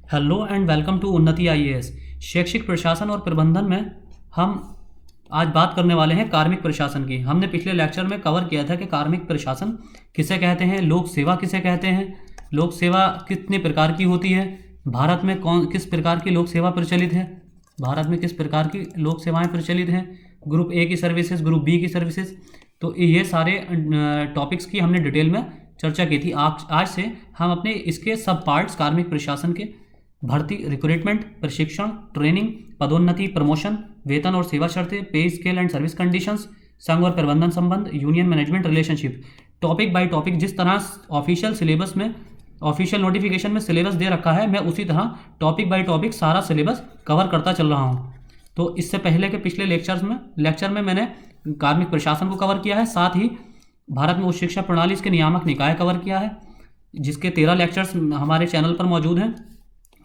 Hello and welcome to उन्नति IAS. शैक्षिक प्रशासन और प्रबंधन में हम आज बात करने वाले हैं कार्मिक प्रशासन की। हमने पिछले लेक्चर में कवर किया था कि कार्मिक प्रशासन किसे कहते हैं, लोक सेवा किसे कहते हैं, लोक सेवा कितने प्रकार की होती है, भारत में किस प्रकार की लोक सेवा प्रचलित है, भारत में किस प्रकार की लोक सेवाएं प्रचलित हैं, ग्रुप ए की सर्विसेज, ग्रुप बी की सर्विसेज। तो ये सारे टॉपिक्स की हमने डिटेल में चर्चा की थी। आज से हम अपने इसके सब पार्ट्स कार्मिक प्रशासन के भर्ती, रिक्रूटमेंट, प्रशिक्षण, ट्रेनिंग, पदोन्नति, प्रमोशन, वेतन और सेवा शर्तें, पे स्केल एंड सर्विस कंडीशंस, संघ और प्रबंधन संबंध, union management relationship, topic by topic जिस तरह ऑफिशियल सिलेबस में, ऑफिशियल नोटिफिकेशन में सिलेबस दे रखा है, मैं उसी तरह टॉपिक बाय टॉपिक सारा सिलेबस कवर करता चल रहा हूँ। तो इससे पहले के पिछले लेक्चर में मैंने कार्मिक प्रशासन को कवर किया है, साथ ही भारत में उच्च शिक्षा प्रणाली, इसके नियामक निकाय कवर किया है, जिसके 13 लेक्चर्स हमारे चैनल पर मौजूद हैं।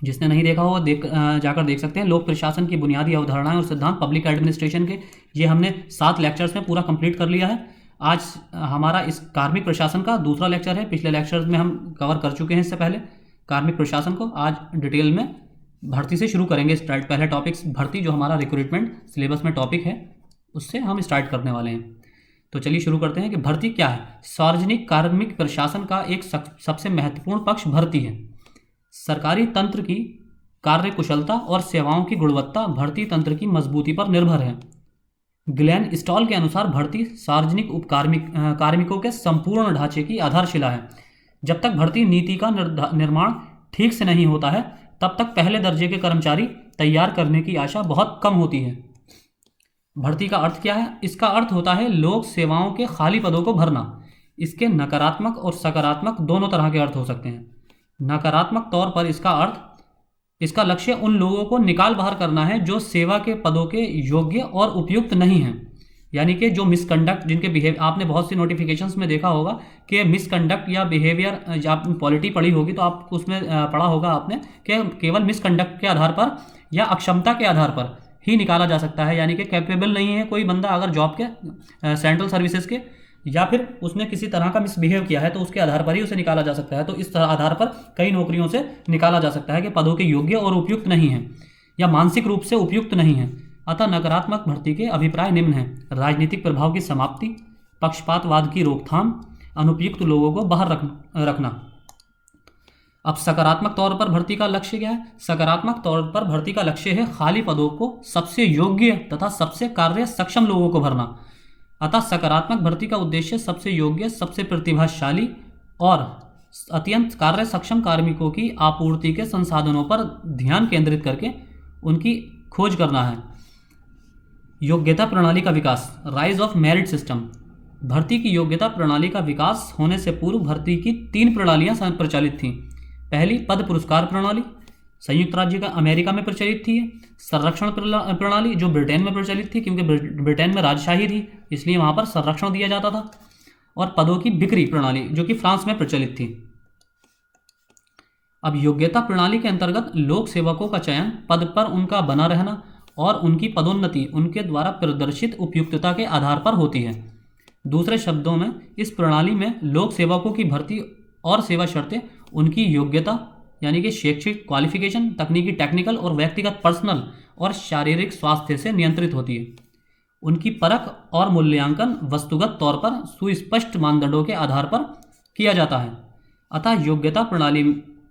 जिसने नहीं देखा हो जाकर देख सकते हैं। लोक प्रशासन की बुनियादी अवधारणाएं और सिद्धांत, पब्लिक एडमिनिस्ट्रेशन के, ये हमने 7 लेक्चर्स में पूरा कंप्लीट कर लिया है। आज हमारा इस कार्मिक प्रशासन का दूसरा लेक्चर है। पिछले लेक्चर्स में हम कवर कर चुके हैं इससे पहले कार्मिक प्रशासन को। आज डिटेल में भर्ती से शुरू करेंगे। पहले टॉपिक्स भर्ती, जो हमारा रिक्रूटमेंट सिलेबस में टॉपिक है, उससे हम स्टार्ट करने वाले हैं। तो चलिए शुरू करते हैं कि भर्ती क्या है। सार्वजनिक कार्मिक प्रशासन का एक सबसे महत्वपूर्ण पक्ष भर्ती है। सरकारी तंत्र की कार्य कुशलता और सेवाओं की गुणवत्ता भर्ती तंत्र की मजबूती पर निर्भर है। ग्लेन स्टॉल के अनुसार भर्ती सार्वजनिक कार्मिकों के संपूर्ण ढांचे की आधारशिला है। जब तक भर्ती नीति का निर्माण ठीक से नहीं होता है, तब तक पहले दर्जे के कर्मचारी तैयार करने की आशा बहुत कम होती है। भर्ती का अर्थ क्या है? इसका अर्थ होता है लोक सेवाओं के खाली पदों को भरना। इसके नकारात्मक और सकारात्मक दोनों तरह के अर्थ हो सकते हैं। नकारात्मक तौर पर इसका लक्ष्य उन लोगों को निकाल बाहर करना है जो सेवा के पदों के योग्य और उपयुक्त नहीं हैं। यानी कि जो मिसकंडक्ट, जिनके बिहेवियर, आपने बहुत सी नोटिफिकेशंस में देखा होगा कि मिसकंडक्ट या बिहेवियर, आप पॉलिटी पढ़ी होगी तो आप उसमें पढ़ा होगा आपने कि केवल मिसकंडक्ट के आधार पर या अक्षमता के आधार पर ही निकाला जा सकता है। यानी कि कैपेबल नहीं है कोई बंदा अगर जॉब के, सेंट्रल सर्विसेज के, या फिर उसने किसी तरह का मिसबिहेव किया है, तो उसके आधार पर ही उसे निकाला जा सकता है। तो इस आधार पर कई नौकरियों से निकाला जा सकता है कि पदों के योग्य और उपयुक्त नहीं है या मानसिक रूप से उपयुक्त नहीं है। अतः नकारात्मक भर्ती के अभिप्राय निम्न हैं: राजनीतिक प्रभाव की समाप्ति, पक्षपातवाद की रोकथाम, अनुपयुक्त लोगों को बाहर रखना। अब सकारात्मक तौर पर भर्ती का लक्ष्य क्या है? सकारात्मक तौर पर भर्ती का लक्ष्य है खाली पदों को सबसे योग्य तथा सबसे कार्य सक्षम लोगों को भरना। अतः सकारात्मक भर्ती का उद्देश्य सबसे योग्य, सबसे प्रतिभाशाली और अत्यंत कार्य सक्षम कार्मिकों की आपूर्ति के संसाधनों पर ध्यान केंद्रित करके उनकी खोज करना है। योग्यता प्रणाली का विकास, राइज ऑफ मेरिट सिस्टम। भर्ती की योग्यता प्रणाली का विकास होने से पूर्व भर्ती की 3 प्रणालियां प्रचलित थीं। पहली पद पुरस्कार प्रणाली, संयुक्त राज्य का अमेरिका में प्रचलित थी। संरक्षण प्रणाली, जो ब्रिटेन में प्रचलित थी, क्योंकि ब्रिटेन में राजशाही थी, इसलिए वहां पर संरक्षण दिया जाता था। और पदों की बिक्री प्रणाली, जो कि फ्रांस में प्रचलित थी। अब योग्यता प्रणाली के अंतर्गत लोक सेवकों का चयन पद पर उनका बना रहना और उनकी पदोन्नति उनके द्वारा प्रदर्शित उपयुक्तता के आधार पर होती है। दूसरे शब्दों में, इस प्रणाली में लोक सेवकों की भर्ती और सेवा शर्तें उनकी योग्यता यानी कि शैक्षिक क्वालिफिकेशन, तकनीकी टेक्निकल और व्यक्तिगत पर्सनल और शारीरिक स्वास्थ्य से नियंत्रित होती है। उनकी परख और मूल्यांकन वस्तुगत तौर पर सुस्पष्ट मानदंडों के आधार पर किया जाता है। अतः योग्यता प्रणाली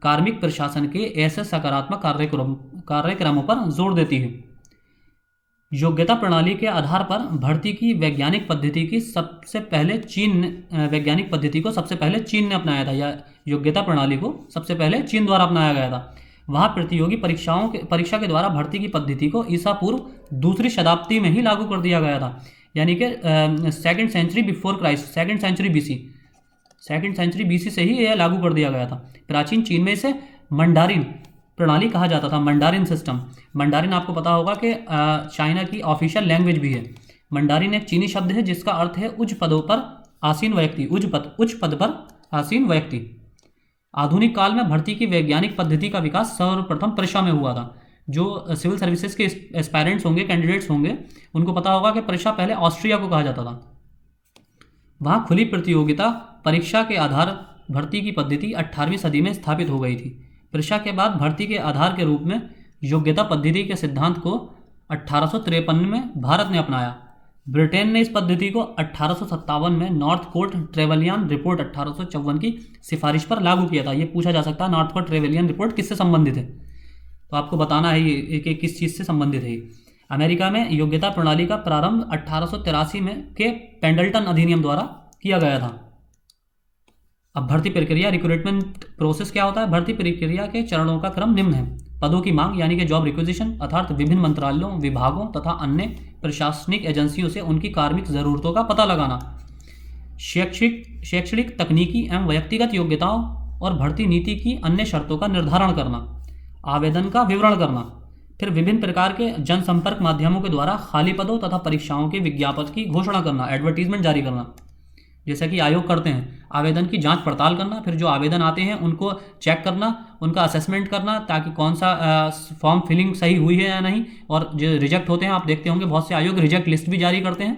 कार्मिक प्रशासन के ऐसे सकारात्मक कार्यक्रमों पर जोर देती है। योग्यता प्रणाली के आधार पर भर्ती की वैज्ञानिक पद्धति को सबसे पहले चीन ने अपनाया था, या योग्यता प्रणाली को सबसे पहले चीन द्वारा अपनाया गया था। वहाँ प्रतियोगी परीक्षा के द्वारा भर्ती की पद्धति को ईसा पूर्व 2री शताब्दी में ही लागू कर दिया गया था। यानी कि 2nd century before Christ, 2nd century BC से ही यह लागू कर दिया गया था। प्राचीन चीन में इसे मंडारिन प्रणाली कहा जाता था, मंडारिन सिस्टम। मंडारिन आपको पता होगा कि चाइना की ऑफिशियल लैंग्वेज भी है। मंडारिन एक चीनी शब्द है जिसका अर्थ है उच्च पदों पर आसीन व्यक्ति, उच्च पद पर आसीन व्यक्ति। आधुनिक काल में भर्ती की वैज्ञानिक पद्धति का विकास सर्वप्रथम प्रशा में हुआ था। जो सिविल सर्विसेज के एस्पायरेंट्स होंगे, कैंडिडेट्स होंगे, उनको पता होगा कि प्रशा पहले ऑस्ट्रिया को कहा जाता था। वहाँ खुली प्रतियोगिता परीक्षा के आधार भर्ती की पद्धति 18वीं सदी में स्थापित हो गई थी। परीक्षा के बाद भर्ती के आधार के रूप में योग्यता पद्धति के सिद्धांत को 1853 में भारत ने अपनाया। ब्रिटेन ने इस पद्धति को 1857 में नॉर्थ कोट ट्रेवलियन रिपोर्ट 1854 की सिफारिश पर लागू किया था। ये पूछा जा सकता है नॉर्थ कोट ट्रेवलियन रिपोर्ट किससे संबंधित है, तो आपको बताना है ये कि किस चीज़ से संबंधित है। अमेरिका में योग्यता प्रणाली का प्रारंभ 1883 में के पेंडल्टन अधिनियम द्वारा किया गया था। अब भर्ती प्रक्रिया रिक्रूटमेंट प्रोसेस क्या होता है? भर्ती प्रक्रिया के चरणों का क्रम निम्न है। पदों की मांग यानी कि जॉब रिक्विजिशन अर्थात विभिन्न मंत्रालयों, विभागों तथा अन्य प्रशासनिक एजेंसियों से उनकी कार्मिक ज़रूरतों का पता लगाना। शैक्षणिक, तकनीकी एवं व्यक्तिगत योग्यताओं और भर्ती नीति की अन्य शर्तों का निर्धारण करना। आवेदन का विवरण करना। फिर विभिन्न प्रकार के जनसंपर्क माध्यमों के द्वारा खाली पदों तथा परीक्षाओं के विज्ञापन की घोषणा करना, एडवर्टीजमेंट जारी करना, जैसा कि आयोग करते हैं। आवेदन की जांच पड़ताल करना, फिर जो आवेदन आते हैं उनको चेक करना, उनका असेसमेंट करना ताकि कौन सा फॉर्म फिलिंग सही हुई है या नहीं, और जो रिजेक्ट होते हैं आप देखते होंगे बहुत से आयोग रिजेक्ट लिस्ट भी जारी करते हैं।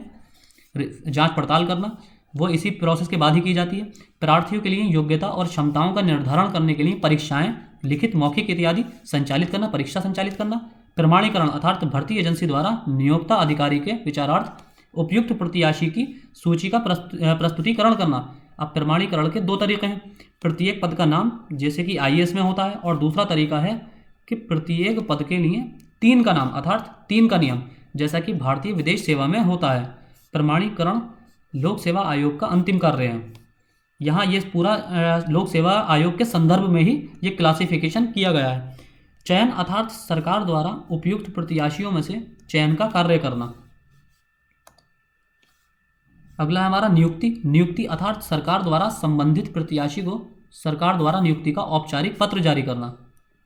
जांच पड़ताल करना वो इसी प्रोसेस के बाद ही की जाती है। प्रार्थियों के लिए योग्यता और क्षमताओं का निर्धारण करने के लिए परीक्षाएं, लिखित, मौखिक इत्यादि संचालित करना, परीक्षा संचालित करना। प्रमाणीकरण अर्थात भर्ती एजेंसी द्वारा नियोक्ता अधिकारी के विचारार्थ उपयुक्त प्रत्याशी की सूची का प्रस्तुतिकरण करना। अब प्रमाणीकरण के दो तरीके हैं। प्रत्येक पद का नाम, जैसे कि आईएएस में होता है, और दूसरा तरीका है कि प्रत्येक पद के लिए 3 का नाम अर्थात 3 का नियम, जैसा कि भारतीय विदेश सेवा में होता है। प्रमाणीकरण लोक सेवा आयोग का अंतिम कार्य है। यहाँ ये पूरा लोक सेवा आयोग के संदर्भ में ही ये क्लासिफिकेशन किया गया है। चयन अर्थात सरकार द्वारा उपयुक्त प्रत्याशियों में से चयन का कार्य करना। अगला है हमारा नियुक्ति अर्थात सरकार द्वारा संबंधित प्रत्याशी को सरकार द्वारा नियुक्ति का औपचारिक पत्र जारी करना।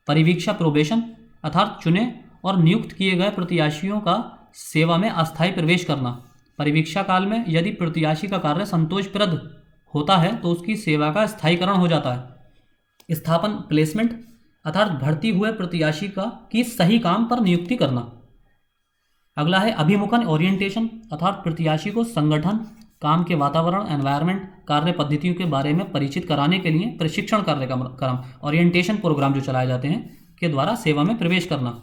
परिवीक्षा प्रोबेशन अर्थात चुने और नियुक्त किए गए प्रत्याशियों का सेवा में अस्थायी प्रवेश करना। परिवीक्षा काल में यदि प्रत्याशी का कार्य संतोषप्रद होता है तो उसकी सेवा का स्थायीकरण हो जाता है। स्थापन प्लेसमेंट अर्थात भर्ती हुए प्रत्याशी की सही काम पर नियुक्ति करना। अगला है अभिमुखन ओरिएंटेशन अर्थात प्रत्याशी को संगठन, काम के वातावरण, एनवायरनमेंट, कार्य पद्धतियों के बारे में परिचित कराने के लिए प्रशिक्षण कार्यक्रम, ओरिएंटेशन प्रोग्राम जो चलाए जाते हैं के द्वारा सेवा में प्रवेश करना।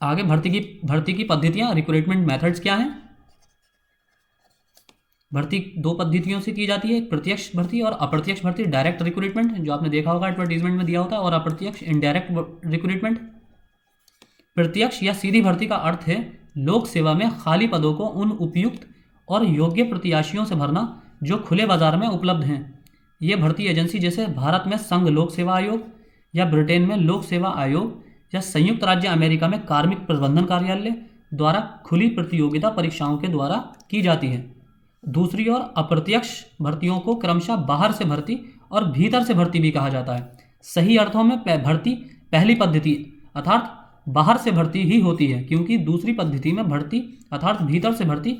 आगे भर्ती की पद्धतियां, रिक्रूटमेंट मेथड्स क्या हैं? भर्ती 2 पद्धतियों से की जाती है, एक प्रत्यक्ष भर्ती और अप्रत्यक्ष भर्ती। डायरेक्ट रिक्रूटमेंट जो आपने देखा होगा एडवर्टीजमेंट में दिया होता है, और अप्रत्यक्ष इनडायरेक्ट रिक्रूटमेंट। प्रत्यक्ष या सीधी भर्ती का अर्थ है लोक सेवा में खाली पदों को उन उपयुक्त और योग्य प्रत्याशियों से भरना जो खुले बाजार में उपलब्ध हैं। ये भर्ती एजेंसी जैसे भारत में संघ लोक सेवा आयोग या ब्रिटेन में लोक सेवा आयोग या संयुक्त राज्य अमेरिका में कार्मिक प्रबंधन कार्यालय द्वारा खुली प्रतियोगिता परीक्षाओं के द्वारा की जाती है। दूसरी ओर अप्रत्यक्ष भर्तियों को क्रमशः बाहर से भर्ती और भीतर से भर्ती भी कहा जाता है। सही अर्थों में भर्ती पहली पद्धति अर्थात बाहर से भर्ती ही होती है, क्योंकि दूसरी पद्धति में भर्ती अर्थात भीतर से भर्ती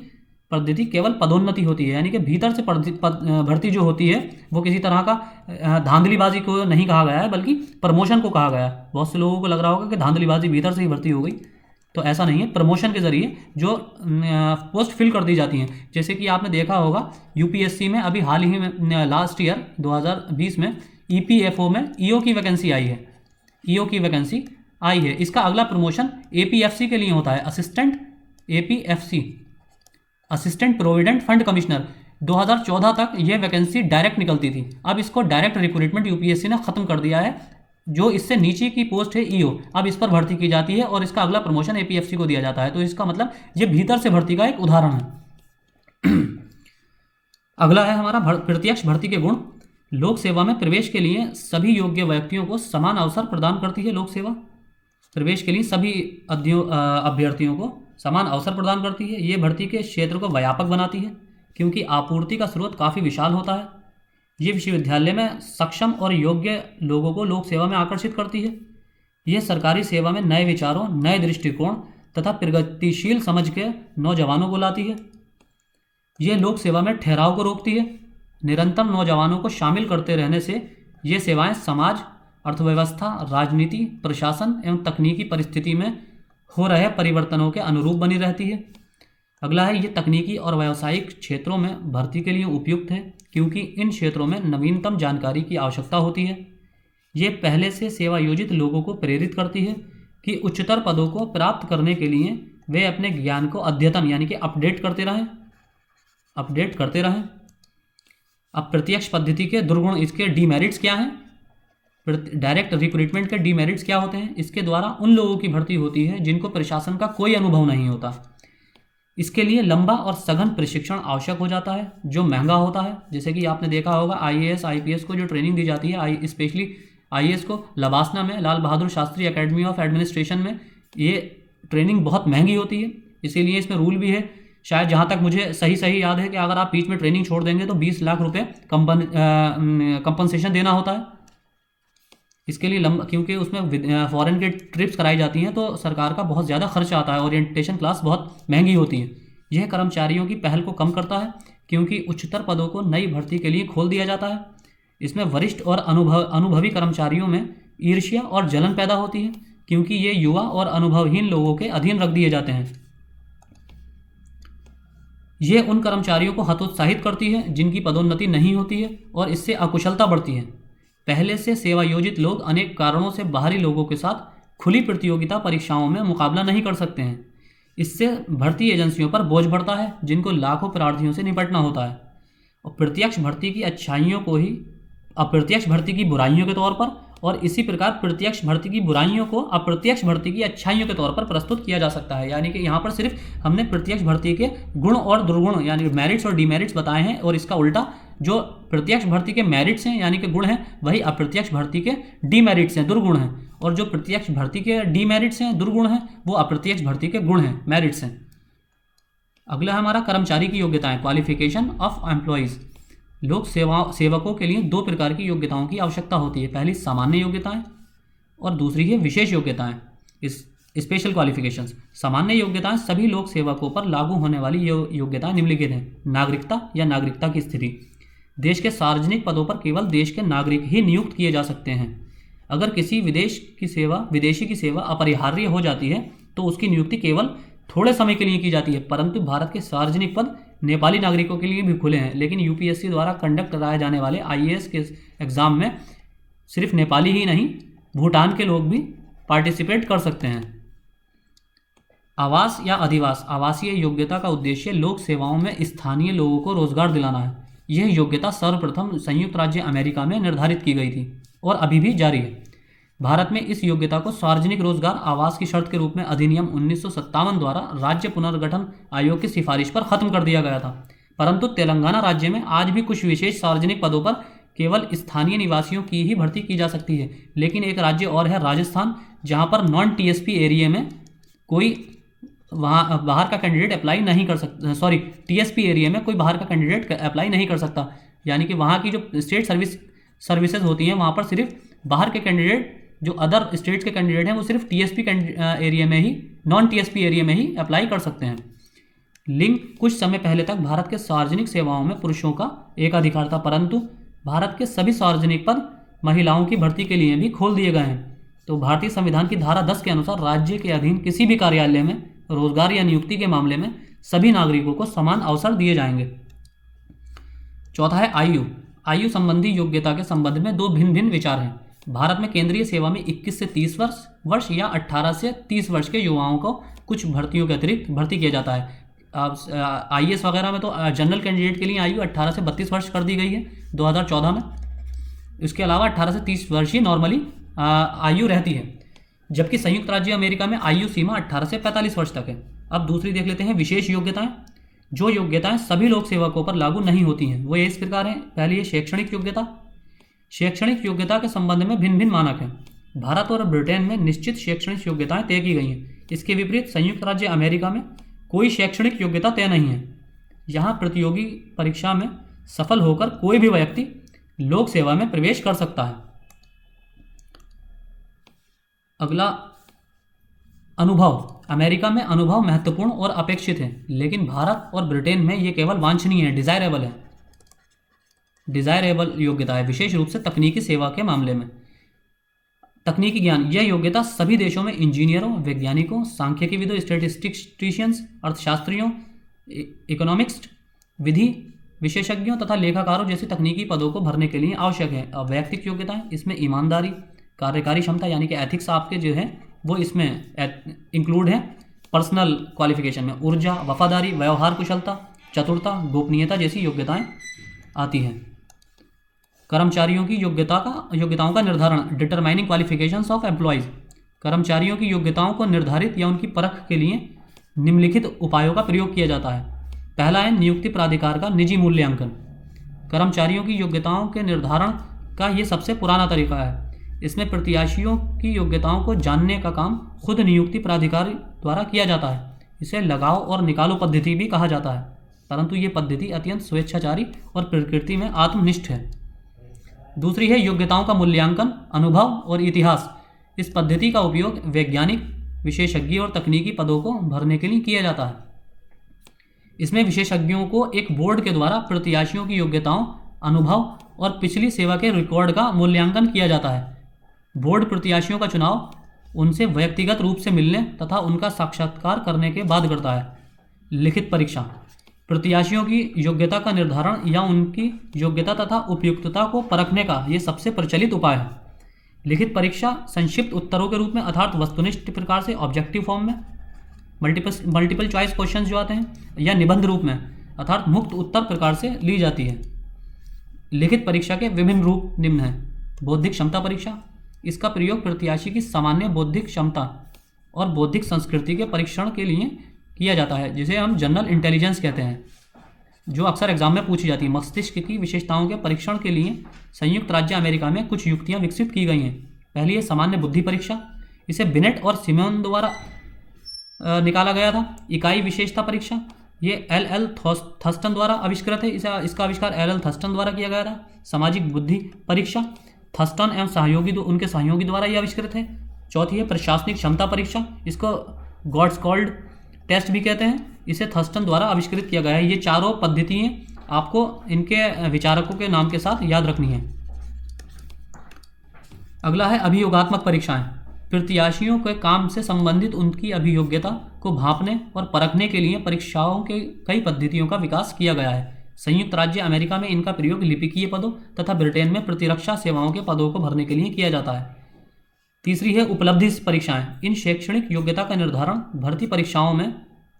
पद्धति केवल पदोन्नति होती है, यानी कि भीतर से भर्ती जो होती है वो किसी तरह का धांधलीबाजी को नहीं कहा गया है बल्कि प्रमोशन को कहा गया है। बहुत से लोगों को लग रहा होगा कि धांधलीबाजी भीतर से ही भर्ती हो गई, तो ऐसा नहीं है। प्रमोशन के जरिए जो पोस्ट फिल कर दी जाती हैं, जैसे कि आपने देखा होगा यूपीएससी में अभी हाल ही में लास्ट ईयर 2020 में ईपीएफओ में ईओ की वैकेंसी आई है, ईओ की वैकेंसी आई है। इसका अगला प्रमोशन एपीएफसी के लिए होता है, assistant APFC assistant provident fund commissioner. 2014 तक यह वैकेंसी डायरेक्ट निकलती थी, अब इसको डायरेक्ट रिक्रूटमेंट यूपीएससी ने खत्म कर दिया है। जो इससे नीचे की पोस्ट है ईओ, अब इस पर भर्ती की जाती है और इसका अगला प्रमोशन एपीएफसी को दिया जाता है। तो इसका मतलब ये भीतर से भर्ती का एक उदाहरण है। अगला है हमारा प्रत्यक्ष भर्ती के गुण। लोक सेवा में प्रवेश के लिए सभी योग्य व्यक्तियों को समान अवसर प्रदान करती है। लोक सेवा प्रवेश के लिए सभी अभ्यर्थियों को समान अवसर प्रदान करती है। ये भर्ती के क्षेत्र को व्यापक बनाती है, क्योंकि आपूर्ति का स्रोत काफ़ी विशाल होता है। ये विश्वविद्यालय में सक्षम और योग्य लोगों को लोक सेवा में आकर्षित करती है। यह सरकारी सेवा में नए विचारों, नए दृष्टिकोण तथा प्रगतिशील समझ के नौजवानों को लाती है। यह लोक सेवा में ठहराव को रोकती है। निरंतर नौजवानों को शामिल करते रहने से ये सेवाएं समाज, अर्थव्यवस्था, राजनीति, प्रशासन एवं तकनीकी परिस्थिति में हो रहे परिवर्तनों के अनुरूप बनी रहती है। अगला है, ये तकनीकी और व्यावसायिक क्षेत्रों में भर्ती के लिए उपयुक्त है, क्योंकि इन क्षेत्रों में नवीनतम जानकारी की आवश्यकता होती है। ये पहले से सेवायोजित लोगों को प्रेरित करती है कि उच्चतर पदों को प्राप्त करने के लिए वे अपने ज्ञान को अद्यतन यानी कि अपडेट करते रहें। अब प्रत्यक्ष पद्धति के दुर्गुण, इसके डीमेरिट्स क्या हैं? डायरेक्ट रिक्रूटमेंट के डीमेरिट्स क्या होते हैं? इसके द्वारा उन लोगों की भर्ती होती है जिनको प्रशासन का कोई अनुभव नहीं होता। इसके लिए लंबा और सघन प्रशिक्षण आवश्यक हो जाता है जो महंगा होता है। जैसे कि आपने देखा होगा आईएएस आईपीएस को जो ट्रेनिंग दी जाती है, स्पेशली आईएएस को लबासना में, Lal Bahadur Shastri academy of administration में, ये ट्रेनिंग बहुत महंगी होती है। इसीलिए इसमें रूल भी है, शायद जहाँ तक मुझे सही याद है कि अगर आप बीच में ट्रेनिंग छोड़ देंगे तो 20 लाख रुपये कंपनसेशन देना होता है। इसके लिए क्योंकि उसमें फॉरेन के ट्रिप्स कराई जाती हैं तो सरकार का बहुत ज़्यादा खर्च आता है, ओरिएंटेशन क्लास बहुत महंगी होती है। यह कर्मचारियों की पहल को कम करता है क्योंकि उच्चतर पदों को नई भर्ती के लिए खोल दिया जाता है। इसमें वरिष्ठ और अनुभवी कर्मचारियों में ईर्ष्या और जलन पैदा होती है क्योंकि ये युवा और अनुभवहीन लोगों के अधीन रख दिए जाते हैं। ये उन कर्मचारियों को हतोत्साहित करती है जिनकी पदोन्नति नहीं होती है और इससे अकुशलता बढ़ती है। पहले से सेवायोजित लोग अनेक कारणों से बाहरी लोगों के साथ खुली प्रतियोगिता परीक्षाओं में मुकाबला नहीं कर सकते हैं। इससे भर्ती एजेंसियों पर बोझ बढ़ता है जिनको लाखों प्रार्थियों से निपटना होता है और प्रत्यक्ष भर्ती की अच्छाइयों को ही अप्रत्यक्ष भर्ती की बुराइयों के तौर पर, और इसी प्रकार प्रत्यक्ष भर्ती की बुराइयों को अप्रत्यक्ष भर्ती की अच्छाइयों के तौर पर प्रस्तुत किया जा सकता है। यानी कि यहाँ पर सिर्फ हमने प्रत्यक्ष भर्ती के गुण और दुर्गुण यानी मेरिट्स और डीमेरिट्स बताए हैं, और इसका उल्टा जो प्रत्यक्ष भर्ती के मेरिट्स हैं यानी कि गुण हैं वही अप्रत्यक्ष भर्ती के डीमेरिट्स हैं, दुर्गुण हैं, और जो प्रत्यक्ष भर्ती के डीमेरिट्स हैं, दुर्गुण हैं, वो अप्रत्यक्ष भर्ती के गुण हैं, मेरिट्स हैं। अगला है हमारा कर्मचारी की योग्यताएं, क्वालिफिकेशन ऑफ एम्प्लॉयज़। लोक सेवकों के लिए दो प्रकार की योग्यताओं की आवश्यकता होती है। पहली सामान्य योग्यताएं और दूसरी है विशेष योग्यताएं, इस स्पेशल क्वालिफिकेशंस। सामान्य योग्यताएं सभी लोक सेवकों पर लागू होने वाली योग्यताएं निम्नलिखित हैं। नागरिकता या नागरिकता की स्थिति। देश के सार्वजनिक पदों पर केवल देश के नागरिक ही नियुक्त किए जा सकते हैं। अगर किसी विदेशी की सेवा अपरिहार्य हो जाती है तो उसकी नियुक्ति केवल थोड़े समय के लिए की जाती है। परंतु भारत के सार्वजनिक पद नेपाली नागरिकों के लिए भी खुले हैं, लेकिन यूपीएससी द्वारा कंडक्ट कराए जाने वाले आईएएस के एग्ज़ाम में सिर्फ नेपाली ही नहीं, भूटान के लोग भी पार्टिसिपेट कर सकते हैं। आवास या अधिवास। आवासीय योग्यता का उद्देश्य लोक सेवाओं में स्थानीय लोगों को रोजगार दिलाना है। यह योग्यता सर्वप्रथम संयुक्त राज्य अमेरिका में निर्धारित की गई थी और अभी भी जारी है। भारत में इस योग्यता को सार्वजनिक रोजगार आवास की शर्त के रूप में अधिनियम 1957 द्वारा राज्य पुनर्गठन आयोग की सिफारिश पर खत्म कर दिया गया था। परंतु तेलंगाना राज्य में आज भी कुछ विशेष सार्वजनिक पदों पर केवल स्थानीय निवासियों की ही भर्ती की जा सकती है। लेकिन एक राज्य और है राजस्थान, जहां पर नॉन टीएसपी एरिया में कोई वहाँ बाहर का कैंडिडेट अप्लाई नहीं कर सकता, टीएसपी एरिया में कोई बाहर का कैंडिडेट अप्लाई नहीं कर सकता। यानी कि वहाँ की जो स्टेट सर्विसेज होती हैं वहाँ पर सिर्फ बाहर के कैंडिडेट, जो अदर स्टेट्स के कैंडिडेट हैं, वो सिर्फ टीएसपी एरिया में ही, नॉन टीएसपी एरिया में ही अप्लाई कर सकते हैं। लिंग। कुछ समय पहले तक भारत के सार्वजनिक सेवाओं में पुरुषों का एकाधिकार था, परंतु भारत के सभी सार्वजनिक पद महिलाओं की भर्ती के लिए भी खोल दिए गए हैं। तो भारतीय संविधान की धारा 10 के अनुसार राज्य के अधीन किसी भी कार्यालय में रोजगार या नियुक्ति के मामले में सभी नागरिकों को समान अवसर दिए जाएंगे। चौथा है आयु। आयु संबंधी योग्यता के संबंध में दो भिन्न भिन्न विचार हैं। भारत में केंद्रीय सेवा में 21 से 30 वर्ष या 18 से 30 वर्ष के युवाओं को कुछ भर्तियों के अतिरिक्त भर्ती किया जाता है। आईएएस वगैरह में तो जनरल कैंडिडेट के लिए आयु 18 से 32 वर्ष कर दी गई है 2014 में। इसके अलावा 18 से 30 वर्ष ही नॉर्मली आयु रहती है, जबकि संयुक्त राज्य अमेरिका में आयु सीमा 18 से 45 वर्ष तक है। अब दूसरी देख लेते हैं विशेष योग्यताएं। जो योग्यताएं सभी लोक सेवकों पर लागू नहीं होती हैं वो इस प्रकार हैं। पहली है शैक्षणिक योग्यता। शैक्षणिक योग्यता के संबंध में भिन्न भिन्न मानक हैं। भारत और ब्रिटेन में निश्चित शैक्षणिक योग्यताएं तय की गई हैं। इसके विपरीत संयुक्त राज्य अमेरिका में कोई शैक्षणिक योग्यता तय नहीं है। यहाँ प्रतियोगी परीक्षा में सफल होकर कोई भी व्यक्ति लोक सेवा में प्रवेश कर सकता है। अगला अनुभव। अमेरिका में अनुभव महत्वपूर्ण और अपेक्षित है, लेकिन भारत और ब्रिटेन में ये केवल वांछनीय है, डिजायरेबल है। डिजायरेबल योग्यता है, विशेष रूप से तकनीकी सेवा के मामले में। तकनीकी ज्ञान। यह योग्यता सभी देशों में इंजीनियरों, वैज्ञानिकों, सांख्यिकीविदों, स्टैटिस्टिशियंस, अर्थशास्त्रियों, इकोनॉमिक्स, विधि विशेषज्ञों तथा लेखाकारों जैसे तकनीकी पदों को भरने के लिए आवश्यक है। अब वैयक्तिक योग्यताएं, इसमें ईमानदारी, कार्यकारी क्षमता यानी कि एथिक्स आपके जो है वो इसमें इंक्लूड है। पर्सनल क्वालिफिकेशन में ऊर्जा, वफादारी, व्यवहार कुशलता, चतुरता, गोपनीयता जैसी योग्यताएं आती हैं। कर्मचारियों की योग्यताओं का निर्धारण, डिटरमाइनिंग क्वालिफिकेशंस ऑफ एम्प्लॉयज़। कर्मचारियों की योग्यताओं को निर्धारित या उनकी परख के लिए निम्नलिखित उपायों का प्रयोग किया जाता है। पहला है नियुक्ति प्राधिकार का निजी मूल्यांकन। कर्मचारियों की योग्यताओं के निर्धारण का ये सबसे पुराना तरीका है। इसमें प्रत्याशियों की योग्यताओं को जानने का काम खुद नियुक्ति प्राधिकारी द्वारा किया जाता है। इसे लगाओ और निकालो पद्धति भी कहा जाता है, परंतु ये पद्धति अत्यंत स्वेच्छाचारी और प्रकृति में आत्मनिष्ठ है। दूसरी है योग्यताओं का मूल्यांकन, अनुभव और इतिहास। इस पद्धति का उपयोग वैज्ञानिक, विशेषज्ञ और तकनीकी पदों को भरने के लिए किया जाता है। इसमें विशेषज्ञों को एक बोर्ड के द्वारा प्रत्याशियों की योग्यताओं, अनुभव और पिछली सेवा के रिकॉर्ड का मूल्यांकन किया जाता है। बोर्ड प्रत्याशियों का चुनाव उनसे व्यक्तिगत रूप से मिलने तथा उनका साक्षात्कार करने के बाद करता है। लिखित परीक्षा, प्रत्याशियों की योग्यता का निर्धारण या उनकी योग्यता तथा उपयुक्तता को परखने का ये सबसे प्रचलित उपाय है। लिखित परीक्षा संक्षिप्त उत्तरों के रूप में अर्थात वस्तुनिष्ठ प्रकार से ऑब्जेक्टिव फॉर्म में, मल्टीपल चॉइस क्वेश्चंस जो आते हैं, या निबंध रूप में अर्थात मुक्त उत्तर प्रकार से ली जाती है। लिखित परीक्षा के विभिन्न रूप निम्न हैं। बौद्धिक क्षमता परीक्षा, इसका प्रयोग प्रत्याशी की सामान्य बौद्धिक क्षमता और बौद्धिक संस्कृति के परीक्षण के लिए किया जाता है, जिसे हम जनरल इंटेलिजेंस कहते हैं, जो अक्सर एग्जाम में पूछी जाती है। मस्तिष्क की विशेषताओं के परीक्षण के लिए संयुक्त राज्य अमेरिका में कुछ युक्तियां विकसित की गई हैं। पहली है सामान्य बुद्धि परीक्षा, इसे बिनेट और सिमोन द्वारा निकाला गया था। इकाई विशेषता परीक्षा, ये एल थर्स्टन द्वारा आविष्कृत है। इसका आविष्कार एल थर्स्टन द्वारा किया गया था। सामाजिक बुद्धि परीक्षा, थर्स्टन एवं उनके सहयोगी द्वारा ये आविष्कृत है। चौथी है प्रशासनिक क्षमता परीक्षा, इसको गॉड्सकॉल्ड टेस्ट भी कहते हैं। इसे थर्स्टन द्वारा आविष्कृत किया गया है। ये चारों पद्धतियाँ आपको इनके विचारकों के नाम के साथ याद रखनी है। अगला है अभियोगात्मक परीक्षाएं। प्रत्याशियों के काम से संबंधित उनकी अभियोग्यता को भांपने और परखने के लिए परीक्षाओं के कई पद्धतियों का विकास किया गया है। संयुक्त राज्य अमेरिका में इनका प्रयोग लिपिकीय पदों तथा ब्रिटेन में प्रतिरक्षा सेवाओं के पदों को भरने के लिए किया जाता है। तीसरी है उपलब्धि परीक्षाएं। इन शैक्षणिक योग्यता का निर्धारण भर्ती परीक्षाओं में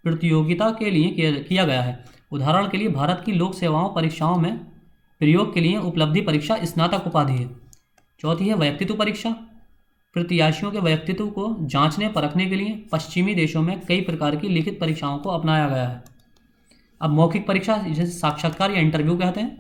प्रतियोगिता के लिए किया गया है। उदाहरण के लिए भारत की लोक सेवाओं परीक्षाओं में प्रयोग के लिए उपलब्धि परीक्षा स्नातक उपाधि है। चौथी है व्यक्तित्व परीक्षा। प्रत्याशियों के व्यक्तित्व को जांचने परखने के लिए पश्चिमी देशों में कई प्रकार की लिखित परीक्षाओं को अपनाया गया है। अब मौखिक परीक्षा, जिसे साक्षात्कार या इंटरव्यू कहते हैं,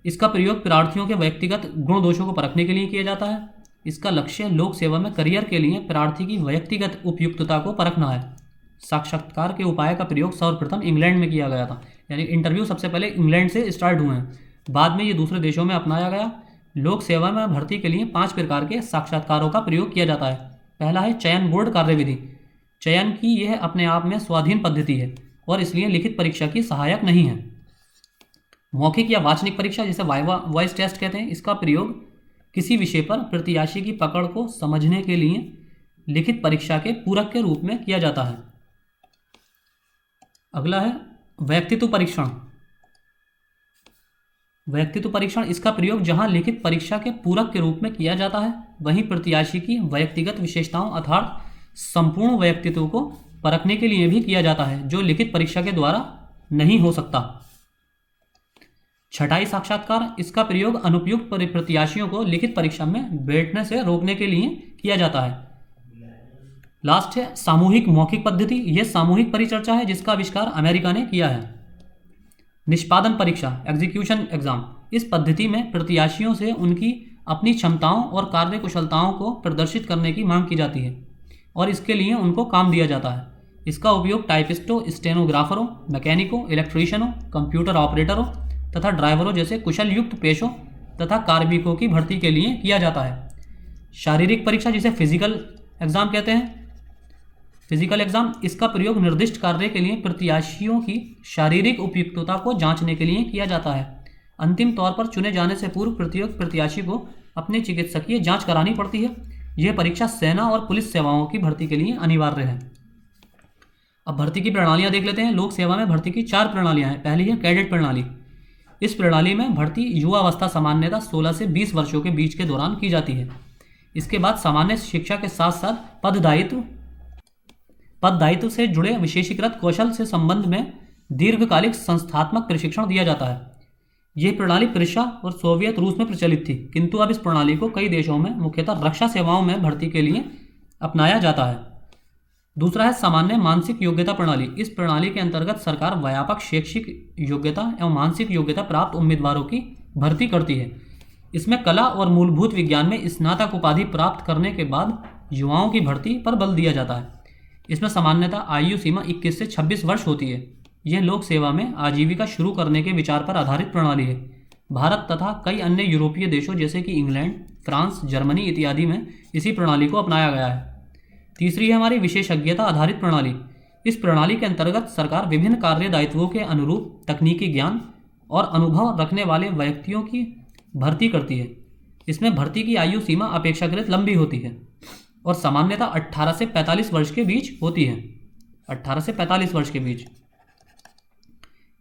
इसका प्रयोग प्रार्थियों के व्यक्तिगत गुण दोषों को परखने के लिए किया जाता है। इसका लक्ष्य लोक सेवा में करियर के लिए प्रार्थी की व्यक्तिगत उपयुक्तता को परखना है। साक्षात्कार के उपाय का प्रयोग सर्वप्रथम इंग्लैंड में किया गया था, यानी इंटरव्यू सबसे पहले इंग्लैंड से स्टार्ट हुए हैं, बाद में ये दूसरे देशों में अपनाया गया। लोक सेवा में भर्ती के लिए 5 प्रकार के साक्षात्कारों का प्रयोग किया जाता है। पहला है चयन बोर्ड कार्यविधि। चयन की यह अपने आप में स्वाधीन पद्धति है और इसलिए लिखित परीक्षा की सहायक नहीं है। मौखिक या वाचनिक परीक्षा, जिसे वाइवा वॉइस टेस्ट कहते हैं, इसका प्रयोग किसी विषय पर प्रत्याशी की पकड़ को समझने के लिए लिखित परीक्षा के पूरक के रूप में किया जाता है। अगला है व्यक्तित्व परीक्षण। व्यक्तित्व परीक्षण, इसका प्रयोग जहां लिखित परीक्षा के पूरक के रूप में किया जाता है, वहीं प्रत्याशी की व्यक्तिगत विशेषताओं अर्थात संपूर्ण व्यक्तित्व को परखने के लिए भी किया जाता है, जो लिखित परीक्षा के द्वारा नहीं हो सकता। छठाई साक्षात्कार, इसका प्रयोग अनुपयुक्त प्रत्याशियों को लिखित परीक्षा में बैठने से रोकने के लिए किया जाता है। लास्ट है सामूहिक मौखिक पद्धति। यह सामूहिक परिचर्चा है जिसका आविष्कार अमेरिका ने किया है। निष्पादन परीक्षा, एग्जीक्यूशन एग्जाम, इस पद्धति में प्रत्याशियों से उनकी अपनी क्षमताओं और कार्य कुशलताओं को प्रदर्शित करने की मांग की जाती है और इसके लिए उनको काम दिया जाता है। इसका उपयोग टाइपिस्टों, स्टेनोग्राफरों, मैकेनिकों, इलेक्ट्रीशियनों, कंप्यूटर ऑपरेटरों तथा ड्राइवरों जैसे कुशल युक्त पेशों तथा कार्मिकों की भर्ती के लिए किया जाता है। शारीरिक परीक्षा, जिसे फिजिकल एग्जाम कहते हैं, फिजिकल एग्जाम, इसका प्रयोग निर्दिष्ट कार्य के लिए प्रत्याशियों की शारीरिक उपयुक्तता को जांचने के लिए किया जाता है। अंतिम तौर पर चुने जाने से पूर्व प्रत्येक प्रत्याशी को अपनी चिकित्सकीय जांच करानी पड़ती है। यह परीक्षा सेना और पुलिस सेवाओं की भर्ती के लिए अनिवार्य है। अब भर्ती की प्रणालियां देख लेते हैं। लोक सेवा में भर्ती की 4 प्रणालियां हैं। पहली है कैडेट प्रणाली। इस प्रणाली में भर्ती युवावस्था सामान्यतः 16 से 20 वर्षों के बीच के दौरान की जाती है। इसके बाद सामान्य शिक्षा के साथ साथ पद दायित्व से जुड़े विशेषीकृत कौशल से संबंध में दीर्घकालिक संस्थात्मक प्रशिक्षण दिया जाता है। यह प्रणाली प्रुष्या और सोवियत रूस में प्रचलित थी, किंतु अब इस प्रणाली को कई देशों में मुख्यतः रक्षा सेवाओं में भर्ती के लिए अपनाया जाता है। दूसरा है सामान्य मानसिक योग्यता प्रणाली। इस प्रणाली के अंतर्गत सरकार व्यापक शैक्षिक योग्यता एवं मानसिक योग्यता प्राप्त उम्मीदवारों की भर्ती करती है। इसमें कला और मूलभूत विज्ञान में स्नातक उपाधि प्राप्त करने के बाद युवाओं की भर्ती पर बल दिया जाता है। इसमें सामान्यतः आयु सीमा 21 से 26 वर्ष होती है। यह लोक सेवा में आजीविका शुरू करने के विचार पर आधारित प्रणाली है। भारत तथा कई अन्य यूरोपीय देशों जैसे कि इंग्लैंड, फ्रांस, जर्मनी इत्यादि में इसी प्रणाली को अपनाया गया है। तीसरी है हमारी विशेषज्ञता आधारित प्रणाली। इस प्रणाली के अंतर्गत सरकार विभिन्न कार्य दायित्वों के अनुरूप तकनीकी ज्ञान और अनुभव रखने वाले व्यक्तियों की भर्ती करती है। इसमें भर्ती की आयु सीमा अपेक्षाकृत लंबी होती है और सामान्यतः 18 से 45 वर्ष के बीच होती है। 18 से 45 वर्ष के बीच।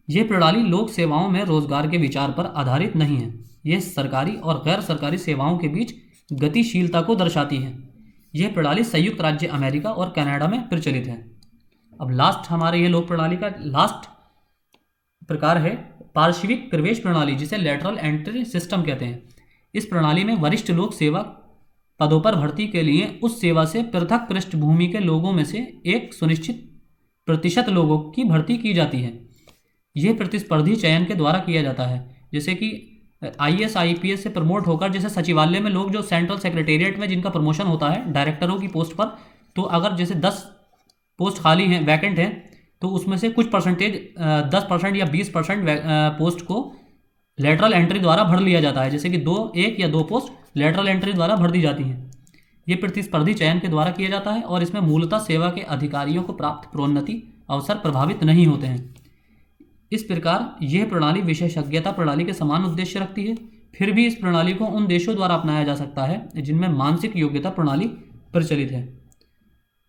यह प्रणाली लोक सेवाओं में रोजगार के विचार पर आधारित नहीं है। यह सरकारी और गैर सरकारी सेवाओं के बीच गतिशीलता को दर्शाती है। यह प्रणाली संयुक्त राज्य अमेरिका और कनाडा में प्रचलित है। अब लास्ट हमारे ये लोक प्रणाली का लास्ट प्रकार है पार्श्विक प्रवेश प्रणाली, जिसे लेटरल एंट्री सिस्टम कहते हैं। इस प्रणाली में वरिष्ठ लोक सेवा पदों पर भर्ती के लिए उस सेवा से पृथक पृष्ठभूमि के लोगों में से एक सुनिश्चित प्रतिशत लोगों की भर्ती की जाती है। यह प्रतिस्पर्धी चयन के द्वारा किया जाता है। जैसे कि IAS IPS से प्रमोट होकर, जैसे सचिवालय में लोग जो सेंट्रल सेक्रेटेरिएट में जिनका प्रमोशन होता है डायरेक्टरों की पोस्ट पर, तो अगर जैसे 10 पोस्ट खाली हैं, वैकेंट हैं, तो उसमें से कुछ परसेंटेज 10% या 20% पोस्ट को लेटरल एंट्री द्वारा भर लिया जाता है। जैसे कि 1 या 2 पोस्ट लेटरल एंट्री द्वारा भर दी जाती हैं। ये प्रतिस्पर्धी चयन के द्वारा किया जाता है और इसमें मूलतः सेवा के अधिकारियों को प्राप्त प्रोन्नति अवसर प्रभावित नहीं होते हैं। इस प्रकार यह प्रणाली विशेषज्ञता प्रणाली के समान उद्देश्य रखती है। फिर भी इस प्रणाली को उन देशों द्वारा अपनाया जा सकता है जिनमें मानसिक योग्यता प्रणाली प्रचलित है।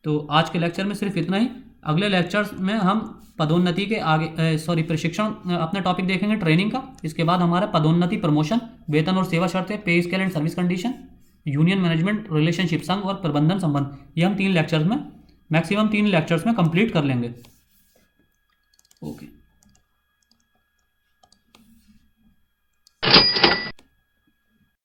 तो आज के लेक्चर में सिर्फ इतना ही। अगले लेक्चर्स में हम पदोन्नति के आगे प्रशिक्षण अपना टॉपिक देखेंगे, ट्रेनिंग का। इसके बाद हमारा पदोन्नति, प्रमोशन, वेतन और सेवा शर्तें, पे scale and service condition, union management, relationship, संघ और प्रबंधन संबंध, ये हम 3 लेक्चर्स में, मैक्सिमम 3 लेक्चर्स में कंप्लीट कर लेंगे। ओके।